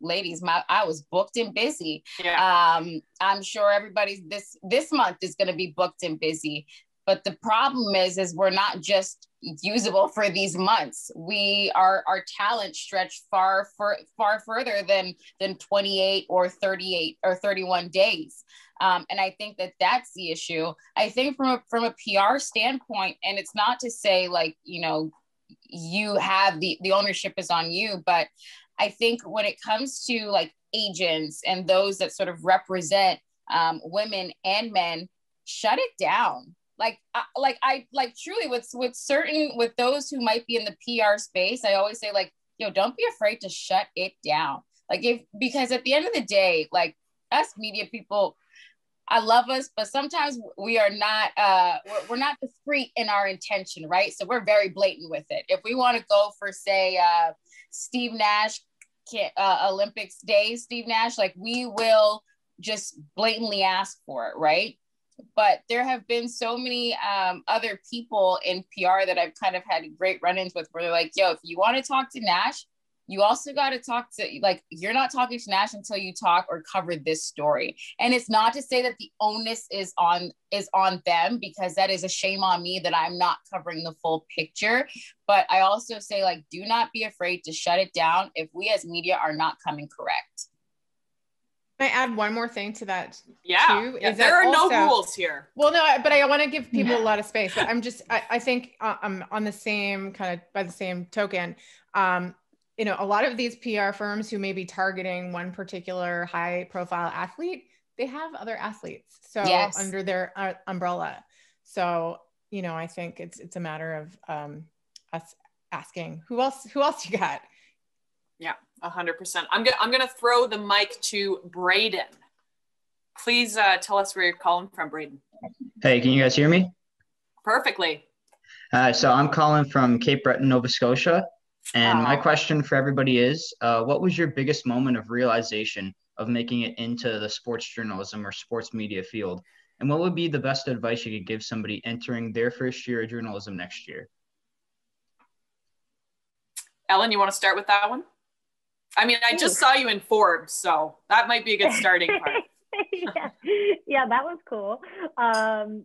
ladies, I was booked and busy. Yeah. I'm sure everybody's this month is going to be booked and busy. But the problem is we're not just usable for these months. Our talent stretch far further than 28 or 38 or 31 days. And I think that's the issue. I think from a PR standpoint, and it's not to say like, you know, you have the ownership is on you, but I think when it comes to like agents and those that sort of represent women and men, shut it down. I truly with those who might be in the PR space, I always say like, yo, don't be afraid to shut it down. Because at the end of the day, like us media people, I love us, but sometimes we are not, we're not discreet in our intention, right? So we're very blatant with it. If we want to go for, say, Steve Nash, Olympics days, Steve Nash, like we will just blatantly ask for it, right? But there have been so many other people in PR that I've kind of had great run-ins with where they're like, yo, if you want to talk to Nash, you also got to talk to, like, you're not talking to Nash until you talk or cover this story. And it's not to say that the onus is on them, because that is a shame on me that I'm not covering the full picture. But I also say, like, do not be afraid to shut it down if we as media are not coming correct. Can I add one more thing to that? Yeah, too? yeah, there are no rules here. Well, no, but I want to give people a lot of space. But I think I'm on the same kind of, by the same token, you know, a lot of these PR firms who may be targeting one particular high profile athlete, they have other athletes. So yes, under their umbrella. So, you know, I think it's a matter of us asking who else you got? Yeah, 100%. I'm going to throw the mic to Braden. Please tell us where you're calling from, Braden. Hey, can you guys hear me? Perfectly. So I'm calling from Cape Breton, Nova Scotia. And my question for everybody is, what was your biggest moment of realization of making it into the sports journalism or sports media field? And what would be the best advice you could give somebody entering their first year of journalism next year? Ellen, you want to start with that one? I mean, I just saw you in Forbes, so that might be a good starting point. Yeah, that was cool.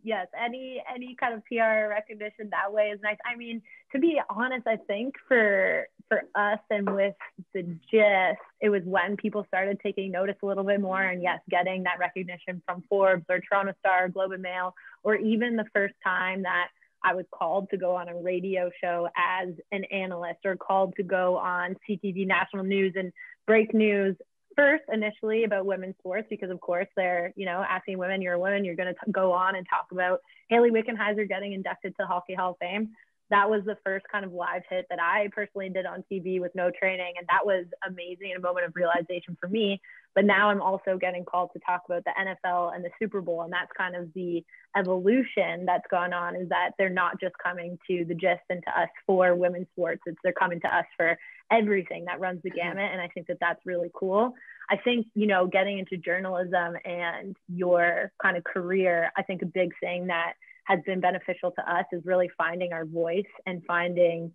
Yes, any kind of PR recognition that way is nice. I mean, to be honest, I think for us and with the GIST, it was when people started taking notice a little bit more, and yes, getting that recognition from Forbes or Toronto Star, Globe and Mail, or even the first time that I was called to go on a radio show as an analyst, or called to go on CTV National News and break news first initially about women's sports, because of course they're, you know, asking women, you're a woman, you're going to go on and talk about Haley Wickenheiser getting inducted to Hockey Hall of Fame. That was the first kind of live hit that I personally did on TV with no training. And that was amazing and a moment of realization for me. But now I'm also getting called to talk about the NFL and the Super Bowl. And that's kind of the evolution that's gone on, is that they're not just coming to the GIST and to us for women's sports. They're coming to us for everything that runs the gamut. And I think that that's really cool. I think, you know, getting into journalism and your kind of career, I think a big thing that has been beneficial to us is really finding our voice and finding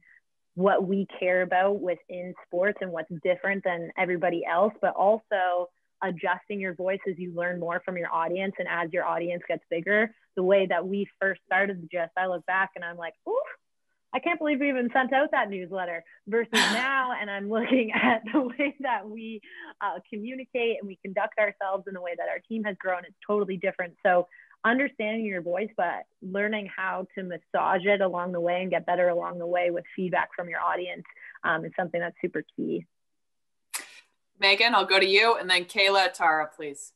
what we care about within sports and what's different than everybody else, but also adjusting your voice as you learn more from your audience. And as your audience gets bigger, the way that we first started the GIST, I look back and I'm like, ooh, I can't believe we even sent out that newsletter, versus now. And I'm looking at the way that we communicate and we conduct ourselves and the way that our team has grown. It's totally different. So understanding your voice, but learning how to massage it along the way and get better along the way with feedback from your audience is something that's super key. Meghan, I'll go to you, and then Kayla, Tara, please.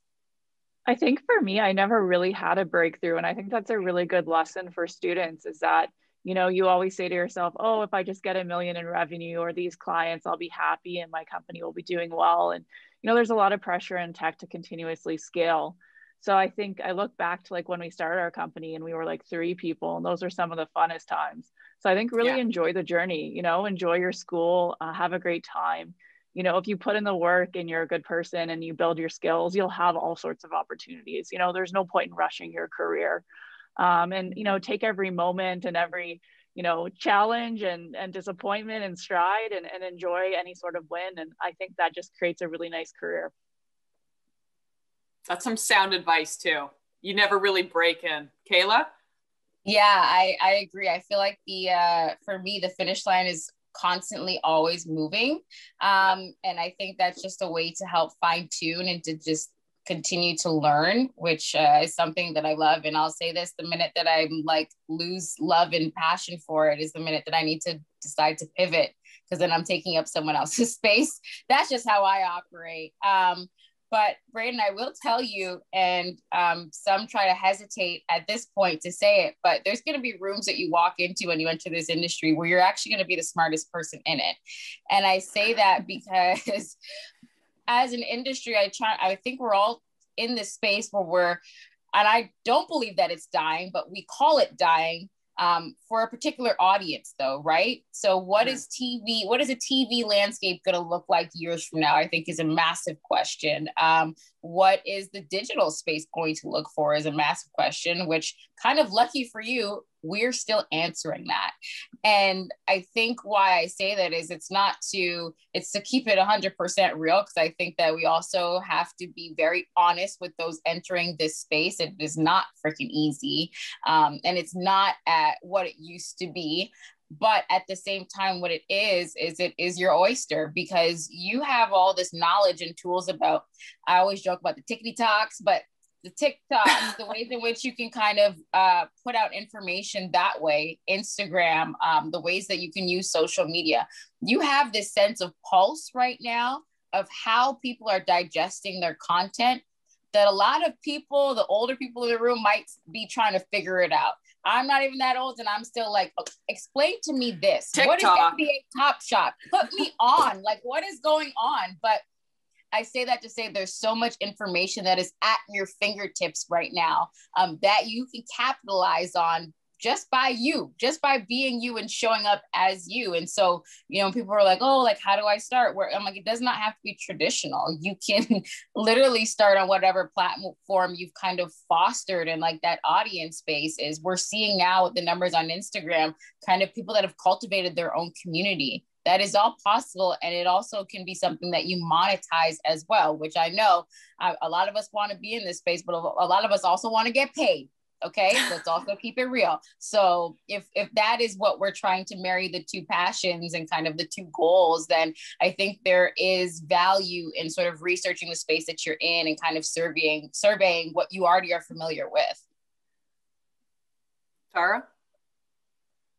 I think for me, I never really had a breakthrough. And I think that's a really good lesson for students, is that, you know, you always say to yourself, oh, if I just get $1 million in revenue or these clients, I'll be happy and my company will be doing well. And, you know, there's a lot of pressure in tech to continuously scale. So I think I look back to like when we started our company and we were like 3 people, and those are some of the funnest times. So I think really enjoy the journey, you know, enjoy your school, have a great time. You know, if you put in the work and you're a good person and you build your skills, you'll have all sorts of opportunities. You know, there's no point in rushing your career. And, you know, take every moment and every, you know, challenge and disappointment and stride and enjoy any sort of win. And I think that just creates a really nice career. That's some sound advice too. You never really break in. Kayla? Yeah, I agree. I feel like for me, the finish line is constantly always moving. And I think that's just a way to help fine tune and to just continue to learn, which is something that I love. And I'll say this, the minute that I'm like lose love and passion for it is the minute that I need to decide to pivot, because then I'm taking up someone else's space. That's just how I operate. But Brayden, I will tell you, and some try to hesitate at this point to say it, but there's going to be rooms that you walk into when you enter this industry where you're actually going to be the smartest person in it. And I say that because as an industry, I think we're all in this space where and I don't believe that it's dying, but we call it dying for a particular audience though, right? So what is a TV landscape going to look like years from now, I think is a massive question. What is the digital space going to look for is a massive question, which kind of lucky for you, we're still answering that. And I think why I say that is it's to keep it 100% real, because I think that we also have to be very honest with those entering this space. It is not freaking easy. And it's not at what it used to be. But at the same time, what it is your oyster, because you have all this knowledge and tools about, I always joke about the tickety talks, but the TikToks, the ways in which you can kind of put out information that way, Instagram, the ways that you can use social media. You have this sense of pulse right now of how people are digesting their content that a lot of people, the older people in the room, might be trying to figure it out. I'm not even that old and I'm still like, explain to me this. TikTok. What is NBA Top Shot? Put me on. Like, what is going on? But I say that to say there's so much information that is at your fingertips right now that you can capitalize on just by being you and showing up as you. And so, people are like, oh, like, how do I start? Where I'm like, it does not have to be traditional. You can literally start on whatever platform you've kind of fostered, and like that audience base is. We're seeing now with the numbers on Instagram, kind of people that have cultivated their own community. That is all possible. And it also can be something that you monetize as well, which I know a lot of us want to be in this space, but a lot of us also want to get paid. Okay, let's also keep it real. So if that is what we're trying to marry, the two passions and kind of the two goals, then I think there is value in sort of researching the space that you're in and kind of surveying what you already are familiar with. Tara?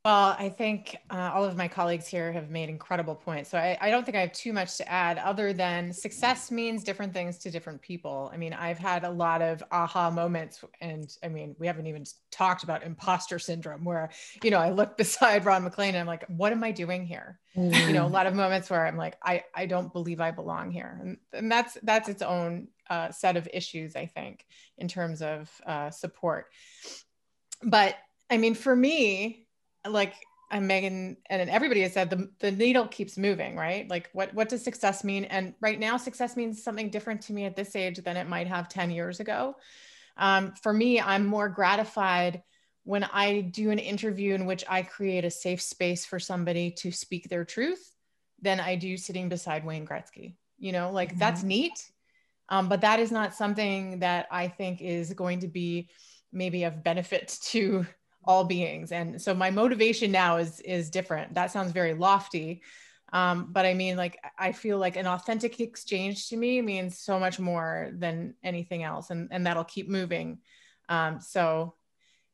Well, I think all of my colleagues here have made incredible points. So I don't think I have too much to add other than success means different things to different people. I mean, I've had a lot of aha moments, and I mean, we haven't even talked about imposter syndrome where, I look beside Ron McLean and I'm like, what am I doing here? A lot of moments where I'm like, I don't believe I belong here. And that's its own set of issues, I think, in terms of support. But I mean, for me, like Meghan and everybody has said, the needle keeps moving, right? Like what does success mean? And right now success means something different to me at this age than it might have 10 years ago. For me, I'm more gratified when I do an interview in which I create a safe space for somebody to speak their truth than I do sitting beside Wayne Gretzky. That's neat. But that is not something that I think is going to be maybe of benefit to all beings. And so my motivation now is different. That sounds very lofty. But I mean, like, I feel like an authentic exchange to me means so much more than anything else. And that'll keep moving. So,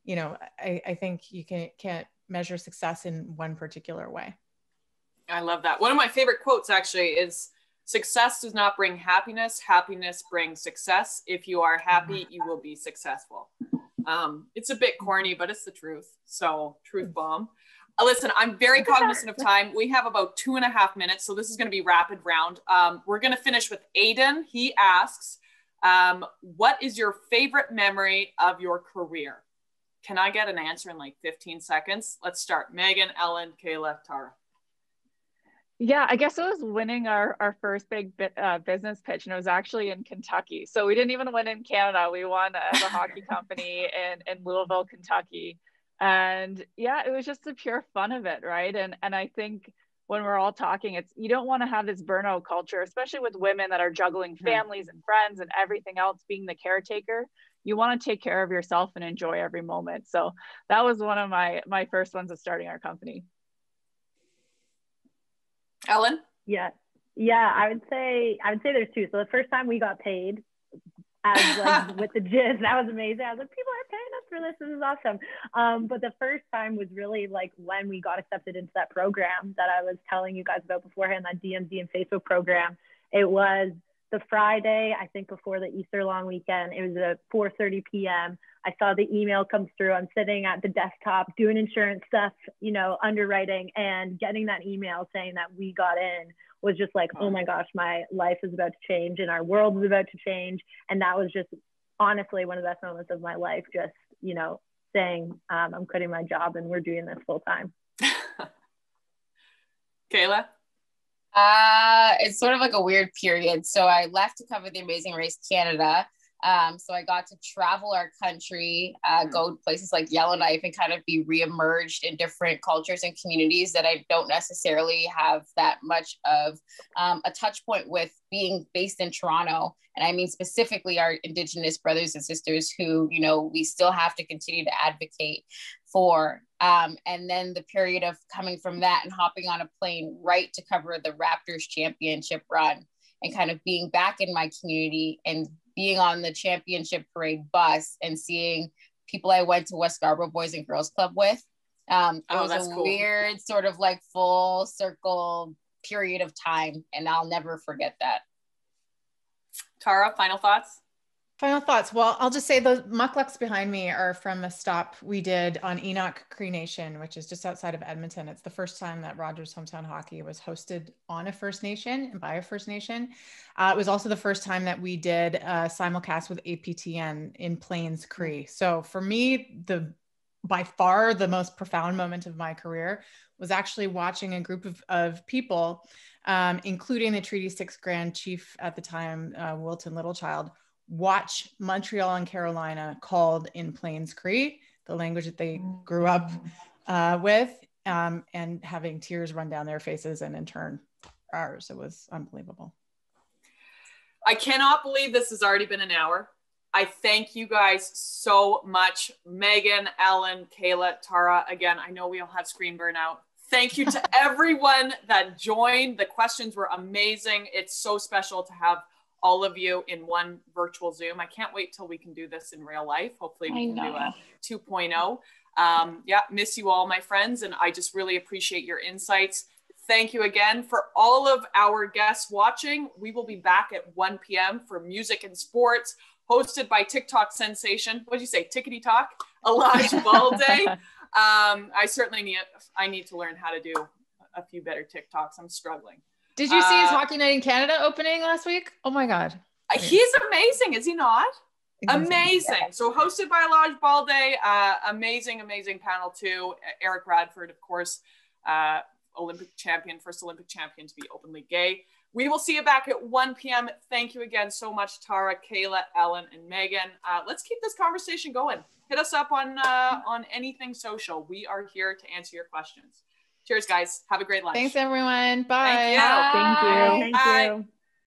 I think you can't measure success in one particular way. I love that. One of my favorite quotes actually is, success does not bring happiness. Happiness brings success. If you are happy, you will be successful. It's a bit corny, but it's the truth. So truth bomb. Listen, I'm very cognizant of time. We have about 2.5 minutes. So this is going to be rapid round. We're going to finish with Aiden. He asks, what is your favorite memory of your career? Can I get an answer in like 15 seconds? Let's start. Meghan, Ellen, Kayla, Tara. Yeah, I guess it was winning our first big business pitch, and it was actually in Kentucky. So we didn't even win in Canada. We won as a hockey company in Louisville, Kentucky. And yeah, it was just the pure fun of it, right? And I think when we're all talking, you don't want to have this burnout culture, especially with women that are juggling families and friends and everything else, being the caretaker. you want to take care of yourself and enjoy every moment. So that was one of my first ones of starting our company. Ellen? Yeah, I would say there's two. So the first time we got paid, as like with the gist, that was amazing. I was like, people are paying us for this. This is awesome. But the first time was really like when we got accepted into that program that I was telling you guys about beforehand, that DMZ and Facebook program. It was the Friday, I think before the Easter long weekend. It was at 4:30 p.m. I saw the email come through. I'm sitting at the desktop doing insurance stuff, you know, underwriting, and getting that email saying that we got in was just like, oh my gosh, my life is about to change and our world is about to change. And that was just honestly one of the best moments of my life, just, you know, saying I'm quitting my job and we're doing this full time. Kayla? It's sort of like a weird period. So I left to cover the Amazing Race Canada. So I got to travel our country, go to places like Yellowknife and kind of be reemerged in different cultures and communities that I don't necessarily have that much of a touch point with, being based in Toronto. And I mean, specifically our Indigenous brothers and sisters who, you know, we still have to continue to advocate for. And then the period of coming from that and hopping on a plane right to cover the Raptors championship run, and kind of being back in my community and being on the championship parade bus and seeing people I went to West Scarborough Boys and Girls Club with. It was a cool, weird sort of like full circle period of time, and I'll never forget that. Tara, final thoughts? Final thoughts. Well, I'll just say the mucklucks behind me are from a stop we did on Enoch Cree Nation, which is just outside of Edmonton. It's the first time that Rogers Hometown Hockey was hosted on a First Nation and by a First Nation. It was also the first time that we did a simulcast with APTN in Plains Cree. So for me, by far the most profound moment of my career was actually watching a group of people, including the Treaty 6 Grand Chief at the time, Wilton Littlechild, watch Montreal and Carolina called in Plains Cree, the language that they grew up with, and having tears run down their faces and in turn ours. It was unbelievable. I cannot believe this has already been an hour. I thank you guys so much. Meghan, Ellen, Kayla, Tara. Again, I know we all have screen burnout. Thank you to everyone that joined. The questions were amazing. It's so special to have all of you in one virtual Zoom. I can't wait till we can do this in real life. Hopefully we can do a 2.0. Yeah, miss you all, my friends. And I just really appreciate your insights. Thank you again. For all of our guests watching, we will be back at 1 p.m. for Music and Sports, hosted by TikTok sensation. What did you say? Tickety Talk? Elijah Balde. I need to learn how to do a few better TikToks. I'm struggling. Did you see his Hockey Night in Canada opening last week? Oh my God. He's amazing, is he not? Amazing. Yeah. So hosted by Elijah Balde, amazing panel too. Eric Bradford, of course, Olympic champion, first Olympic champion to be openly gay. We will see you back at 1 p.m. Thank you again so much, Tara, Kayla, Ellen, and Meghan. Let's keep this conversation going. Hit us up on anything social. We are here to answer your questions. Cheers, guys. Have a great lunch. Thanks, everyone. Bye. Thank you. Thank you. Thank you.